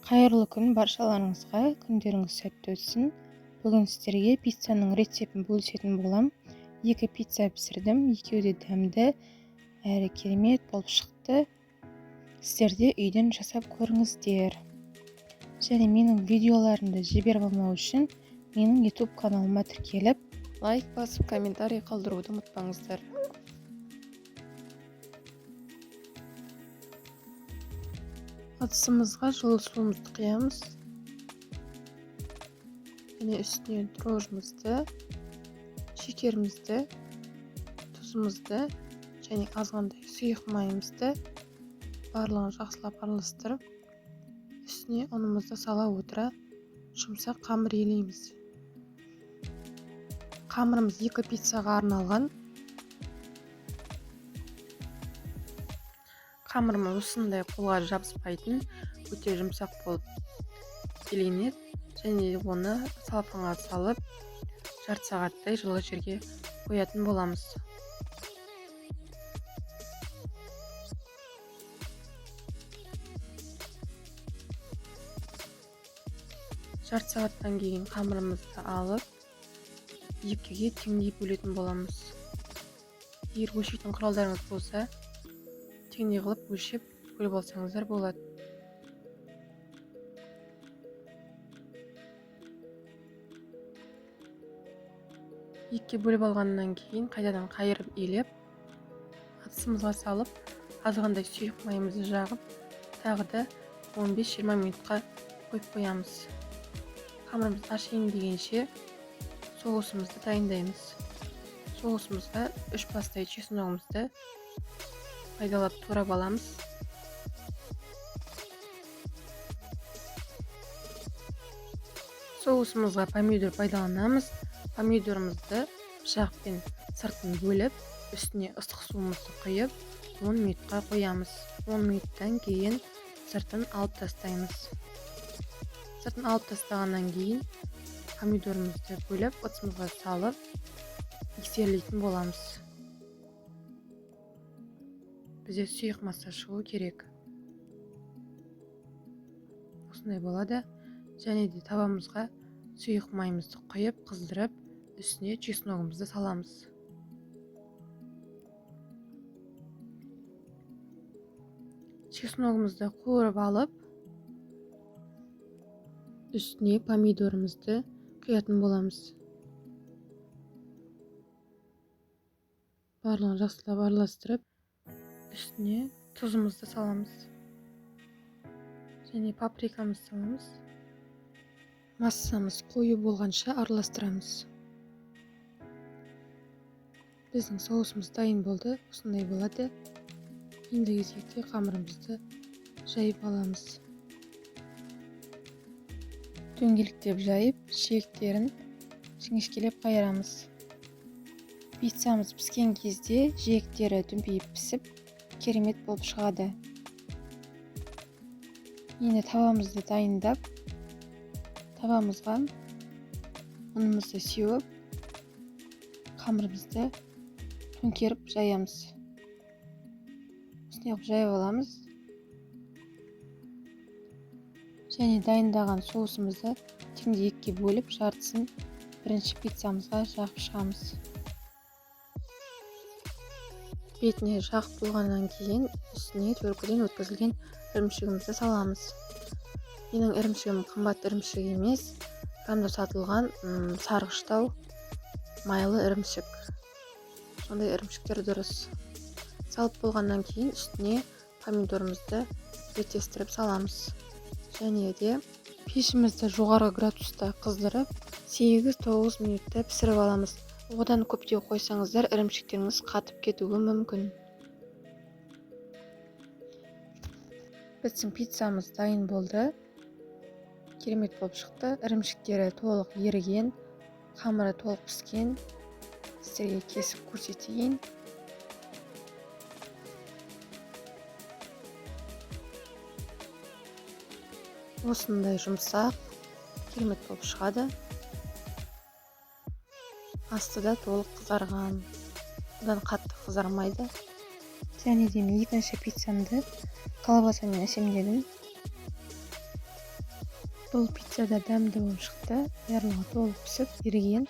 Қайырлы күн баршаларыңызға, күндеріңіз сәтті өтсін. Бүгін сіздерге пиццаның рецептін бөлісетін болам. 2 пицца пісірдім, екеуі де дәмді әрі керемет болып шықты. Сіздер де үйден жасап көріңіздер. Және менің видеоларымды жіберіп алмау үшін менің YouTube каналыма тіркеліп, лайк басып, комментарий қалдыруды ұмытпаңыздар. Ыдысымызға жылы суымызды құямыз. Және үстіне дрожжымызды, шекерімізді, тұзымызды және азғандай сұйық майымызды барлығын жақсылап араластырып, үстіне ұнымызды сала отыра жұмсақ қамыр елейміз. Қамырымыз 2 пиццаға арналған. Қамырымыз осындай қолға жабыспайтын, өте жұмсақ болып еленеді. Және оны салфанға салып, жарты сағаттай жылы жерге қоятын боламыз. Жарты сағаттан кейін қамырымызды алып, екіге теңдей бөлетін боламыз. Егер өлшейтін құралдарыңыз болса, теңдей қылып өлшеп бөліп алсаңыздар болады. Екіге бөліп алғаннан кейін қайтадан қайырып елеп, ыдысымызға салып, азғандай сұйық майымызды жағып, тағы да 15-20 минутқа қойып қоямыз. Қамырымыз ашайын дегенше соусымызды дайындаймыз. Соусымызға 3 бастай чесногымызды пайдалап турап аламыз. Соусымызға помидор пайдаланамыз. Помидорымызды пышақпен сыртын бөліп, үстіне ыстық суымызды құйып, 10 минутқа қоямыз. 10 минуттан кейін сыртын алып тастаймыз. Сыртын алып тастағаннан кейін помидорымызды бөліп, ыдысымызға салып, миксерлейтін боламыз. Бізде сұйық масса шығу керек. Осындай болады. Және де табамызға сұйық майымызды құйып, қыздырып, үстіне чесногымызды саламыз. Чесногымызды қуырып алып, үстіне помидорымызды құятын боламыз. Барлығын жақсылап араластырып, үстіне тұзымызды саламыз. Және паприкамызды саламыз. Массамыз қою болғанша араластырамыз. Біздің соусымыз дайын болды. Осындай болады. Енді кезекте қамырымызды жайып аламыз. Дөңгелектеп жайып, жиектерін жіңішкелеп қайырамыз. Пиццамыз піскен кезде жиектері дүмпейіп пісіп, керемет болып шығады. Енді табамызды дайындап, табамызға ұнымызды сеуіп, қамырымызды төңкеріп жаямыз. Осындай жайып аламыз. Және дайындаған соусымызды теңдей 2-ге бөліп, жартысын бірінші пиццамызға жағып шығамыз. Бетіне жағып болғаннан кейін үстіне төркіден өткізілген ірімшігімізді саламыз. Менің ірімшігім қымбат ірімшік емес, грамда сатылған сарғыштау майлы ірімшік. Сондай ірімшіктер дұрыс. Салып болғаннан кейін үстіне помидорымызды реттестіріп саламыз. Және де пешімізді жоғары градуста қыздырып, 8-9 минутта пісіріп аламыз. Одан көптеу қойсаңыздар, ірімшіктеріңіз қатып кетуі мүмкін. Біздің пиццамыз дайын болды. Керемет болып шықты. Ірімшіктері толық еріген, қамыры толық піскен. Сіздерге кесіп көрсетейін. Осындай жұмсақ, керемет болып шығады. Асты да толық қызарған. Одан қатты қызармайды. Және де екінші пиццамды колбасамен әсемдедім. Бұл пицца да дәмді болып шықты. Барлығы толық пісіп еріген.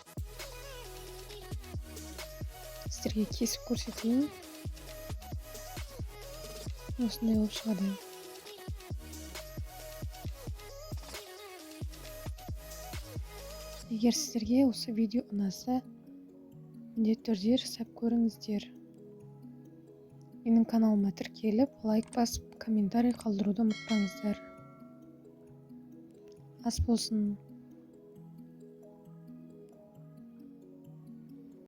Сіздерге кесіп көрсетейін. Осындай болып шығады. Егер сіздерге осы видео ұнаса, міндетті түрде жасап көріңіздер. Менің каналыма тіркеліп, лайк басып, комментарий қалдыруды ұмытпаңыздар. Ас болсын.